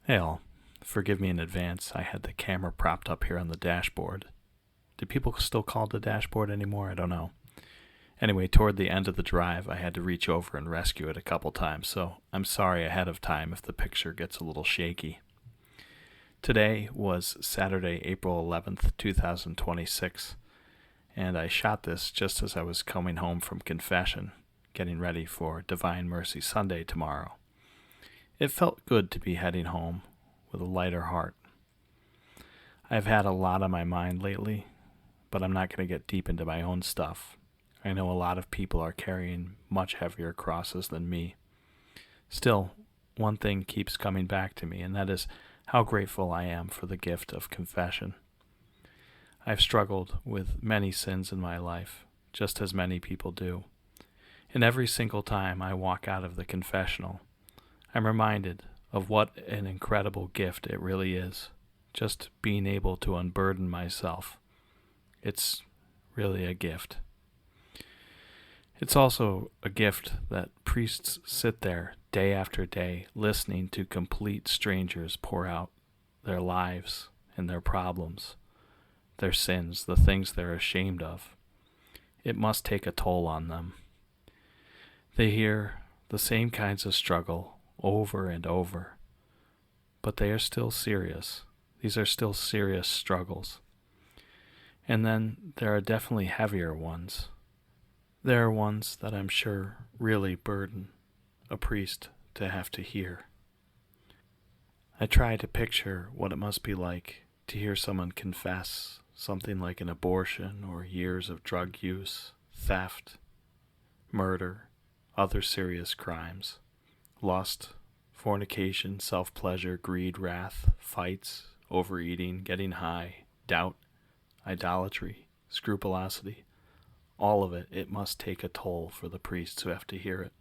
Hey all, forgive me in advance. I had the camera propped up here on the dashboard. Do people still call it the dashboard anymore? I don't know. Anyway, toward the end of the drive, I had to reach over and rescue it a couple times, so I'm sorry ahead of time if the picture gets a little shaky. Today was Saturday, April 11th, 2026, and I shot this just as I was coming home from confession, getting ready for Divine Mercy Sunday tomorrow. It felt good to be heading home with a lighter heart. I've had a lot on my mind lately, but I'm not going to get deep into my own stuff. I know a lot of people are carrying much heavier crosses than me. Still, one thing keeps coming back to me, and that is how grateful I am for the gift of confession. I've struggled with many sins in my life, just as many people do. And every single time I walk out of the confessional, I'm reminded of what an incredible gift it really is, just being able to unburden myself. It's really a gift. It's also a gift that priests sit there day after day listening to complete strangers pour out their lives and their problems, their sins, the things they're ashamed of. It must take a toll on them. They hear the same kinds of struggle over and over, but they are still serious. These are still serious struggles. And then there are definitely heavier ones. There are ones that I'm sure really burden a priest to have to hear. I try to picture what it must be like to hear someone confess something like an abortion or years of drug use, theft, murder, other serious crimes, lust, fornication, self-pleasure, greed, wrath, fights, overeating, getting high, doubt, idolatry, scrupulosity. All of it, it must take a toll for the priests who have to hear it.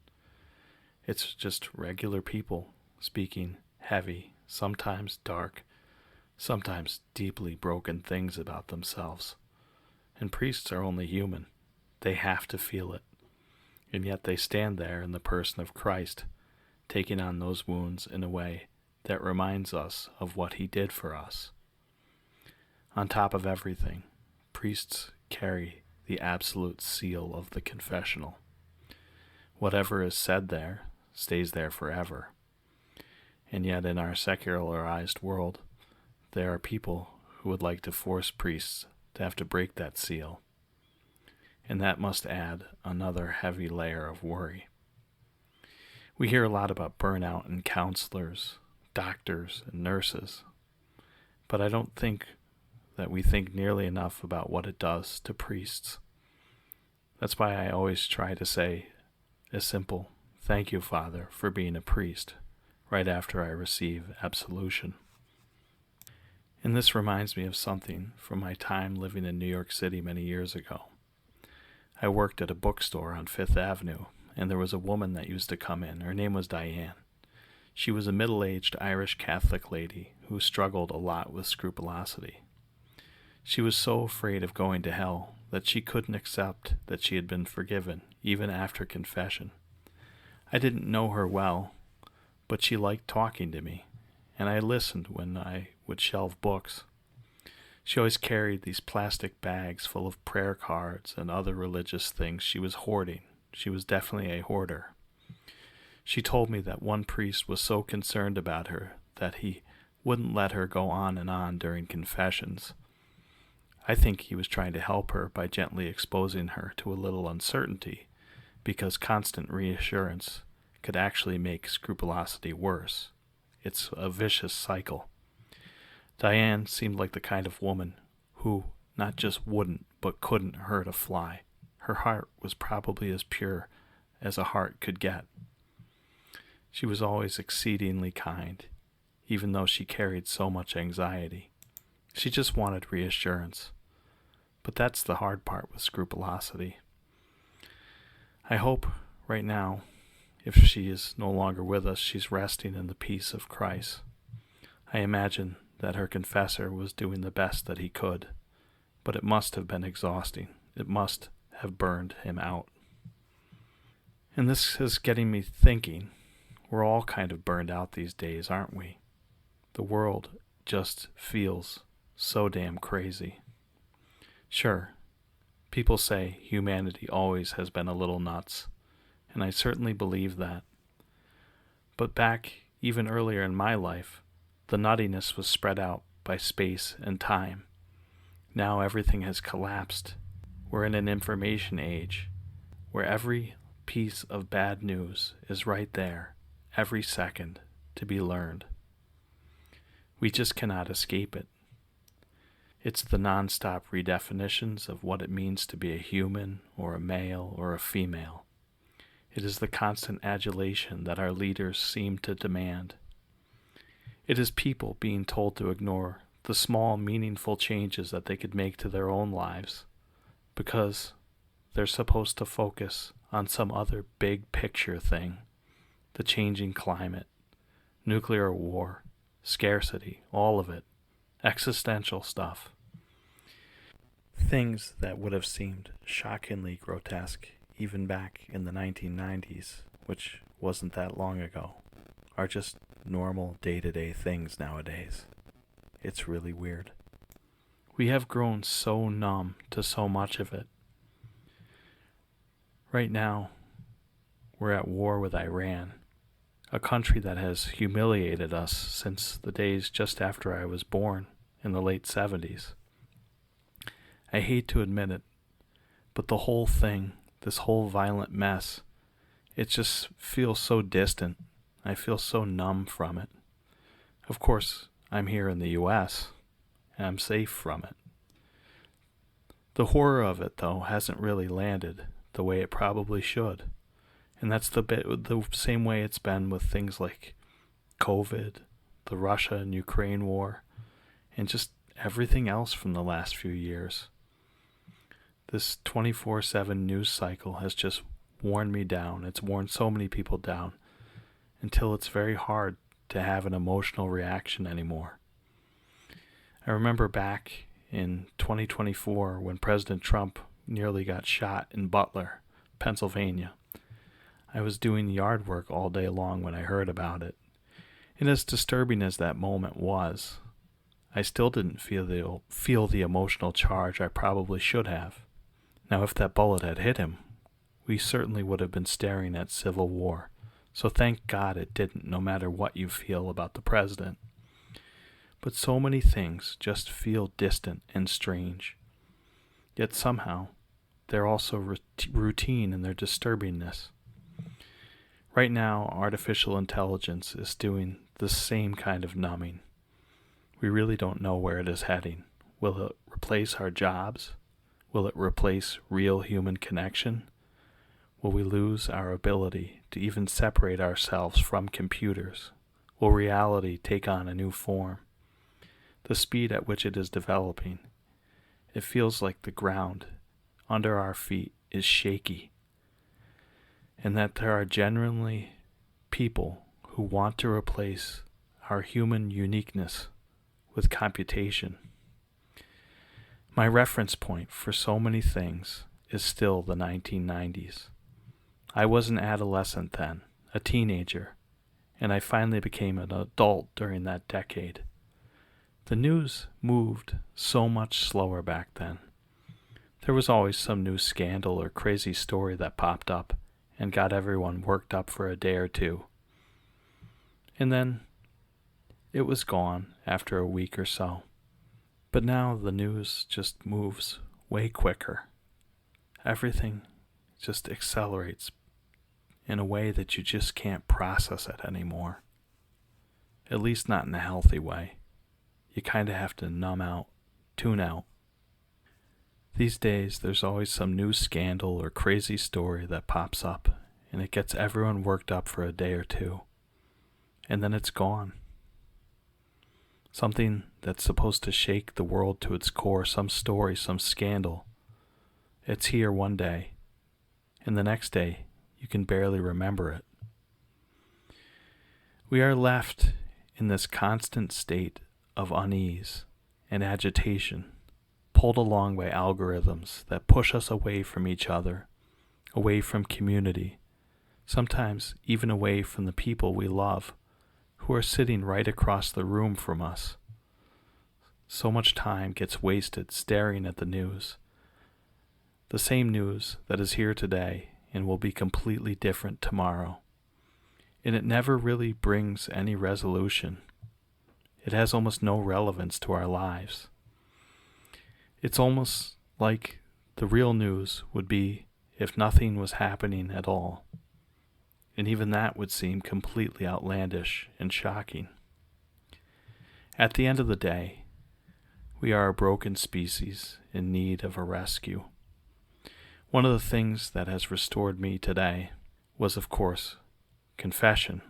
It's just regular people speaking heavy, sometimes dark, sometimes deeply broken things about themselves. And priests are only human. They have to feel it. And yet they stand there in the person of Christ, taking on those wounds in a way that reminds us of what he did for us. On top of everything, priests carry the absolute seal of the confessional. Whatever is said there stays there forever. And yet in our secularized world, there are people who would like to force priests to have to break that seal. And that must add another heavy layer of worry. We hear a lot about burnout in counselors, doctors, and nurses, but I don't think that we think nearly enough about what it does to priests. That's why I always try to say a simple, "Thank you, Father, for being a priest," right after I receive absolution. And this reminds me of something from my time living in New York City many years ago. I worked at a bookstore on Fifth Avenue, and there was a woman that used to come in. Her name was Diane. She was a middle-aged Irish Catholic lady who struggled a lot with scrupulosity. She was so afraid of going to hell that she couldn't accept that she had been forgiven, even after confession. I didn't know her well, but she liked talking to me, and I listened when I would shelve books. She always carried these plastic bags full of prayer cards and other religious things she was hoarding. She was definitely a hoarder. She told me that one priest was so concerned about her that he wouldn't let her go on and on during confessions. I think he was trying to help her by gently exposing her to a little uncertainty, because constant reassurance could actually make scrupulosity worse. It's a vicious cycle. Diane seemed like the kind of woman who not just wouldn't, but couldn't hurt a fly. Her heart was probably as pure as a heart could get. She was always exceedingly kind, even though she carried so much anxiety. She just wanted reassurance. But that's the hard part with scrupulosity. I hope right now, if she is no longer with us, she's resting in the peace of Christ. I imagine that her confessor was doing the best that he could, but it must have been exhausting. It must have burned him out. And this is getting me thinking, we're all kind of burned out these days, aren't we? The world just feels so damn crazy. Sure, people say humanity always has been a little nuts, and I certainly believe that. But back even earlier in my life, the nuttiness was spread out by space and time. Now everything has collapsed. We're in an information age where every piece of bad news is right there, every second, to be learned. We just cannot escape it. It's the nonstop redefinitions of what it means to be a human or a male or a female. It is the constant adulation that our leaders seem to demand. It is people being told to ignore the small, meaningful changes that they could make to their own lives because they're supposed to focus on some other big picture thing, the changing climate, nuclear war, scarcity, all of it, existential stuff. Things that would have seemed shockingly grotesque even back in the 1990s, which wasn't that long ago, are just normal day-to-day things nowadays. It's really weird. We have grown so numb to so much of it. Right now, we're at war with Iran, a country that has humiliated us since the days just after I was born in the late 70s. I hate to admit it, but the whole thing, this whole violent mess, it just feels so distant. I feel so numb from it. Of course, I'm here in the U.S., and I'm safe from it. The horror of it, though, hasn't really landed the way it probably should. And that's the same way it's been with things like COVID, the Russia and Ukraine war, and just everything else from the last few years. This 24/7 news cycle has just worn me down. It's worn so many people down until it's very hard to have an emotional reaction anymore. I remember back in 2024 when President Trump nearly got shot in Butler, Pennsylvania. I was doing yard work all day long when I heard about it. And as disturbing as that moment was, I still didn't feel the emotional charge I probably should have. Now, if that bullet had hit him, we certainly would have been staring at civil war. So thank God it didn't, no matter what you feel about the president. But so many things just feel distant and strange. Yet somehow, they're also routine in their disturbingness. Right now, artificial intelligence is doing the same kind of numbing. We really don't know where it is heading. Will it replace our jobs? Will it replace real human connection? Will we lose our ability to even separate ourselves from computers? Will reality take on a new form? The speed at which it is developing, it feels like the ground under our feet is shaky, and that there are genuinely people who want to replace our human uniqueness with computation. My reference point for so many things is still the 1990s. I was an adolescent then, a teenager, and I finally became an adult during that decade. The news moved so much slower back then. There was always some new scandal or crazy story that popped up and got everyone worked up for a day or two. And then it was gone after a week or so. But now the news just moves way quicker. Everything just accelerates in a way that you just can't process it anymore. At least not in a healthy way. You kind of have to numb out, tune out. These days, there's always some new scandal or crazy story that pops up, and it gets everyone worked up for a day or two. And then it's gone. Something that's supposed to shake the world to its core, some story, some scandal. It's here one day, and the next day, you can barely remember it. We are left in this constant state of unease and agitation, pulled along by algorithms that push us away from each other, away from community, sometimes even away from the people we love, who are sitting right across the room from us. So much time gets wasted staring at the news. The same news that is here today and will be completely different tomorrow. And it never really brings any resolution. It has almost no relevance to our lives. It's almost like the real news would be if nothing was happening at all. And even that would seem completely outlandish and shocking. At the end of the day, we are a broken species in need of a rescue. One of the things that has restored me today was, of course, confession,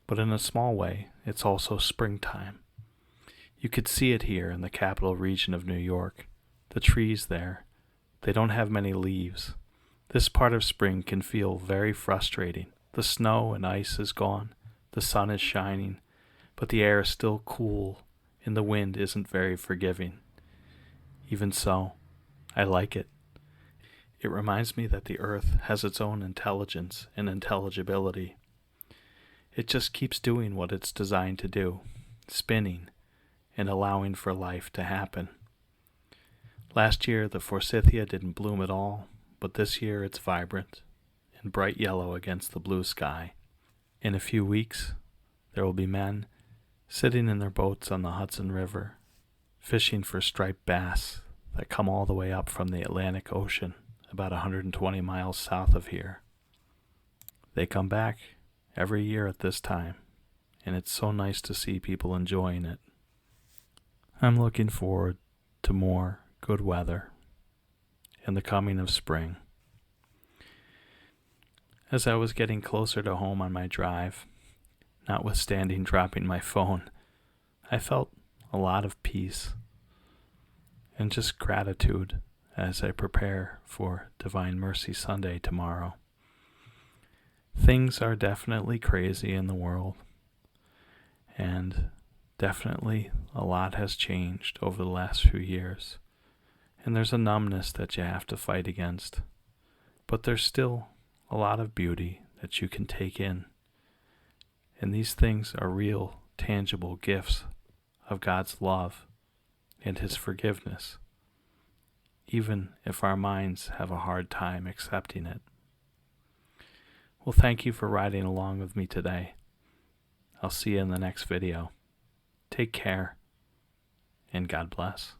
but in a small way, it's also springtime. You could see it here in the capital region of New York. The trees there, they don't have many leaves. This part of spring can feel very frustrating. The snow and ice is gone, the sun is shining, but the air is still cool and the wind isn't very forgiving. Even so, I like it. It reminds me that the earth has its own intelligence and intelligibility. It just keeps doing what it's designed to do, spinning and allowing for life to happen. Last year, the forsythia didn't bloom at all, but this year it's vibrant and bright yellow against the blue sky. In a few weeks, there will be men sitting in their boats on the Hudson River, fishing for striped bass that come all the way up from the Atlantic Ocean, about 120 miles south of here. They come back every year at this time, and it's so nice to see people enjoying it. I'm looking forward to more good weather and the coming of spring. As I was getting closer to home on my drive, notwithstanding dropping my phone, I felt a lot of peace and just gratitude as I prepare for Divine Mercy Sunday tomorrow. Things are definitely crazy in the world, and definitely a lot has changed over the last few years, and there's a numbness that you have to fight against, but there's still a lot of beauty that you can take in. And these things are real, tangible gifts of God's love and His forgiveness, even if our minds have a hard time accepting it. Well, thank you for riding along with me today. I'll see you in the next video. Take care, and God bless.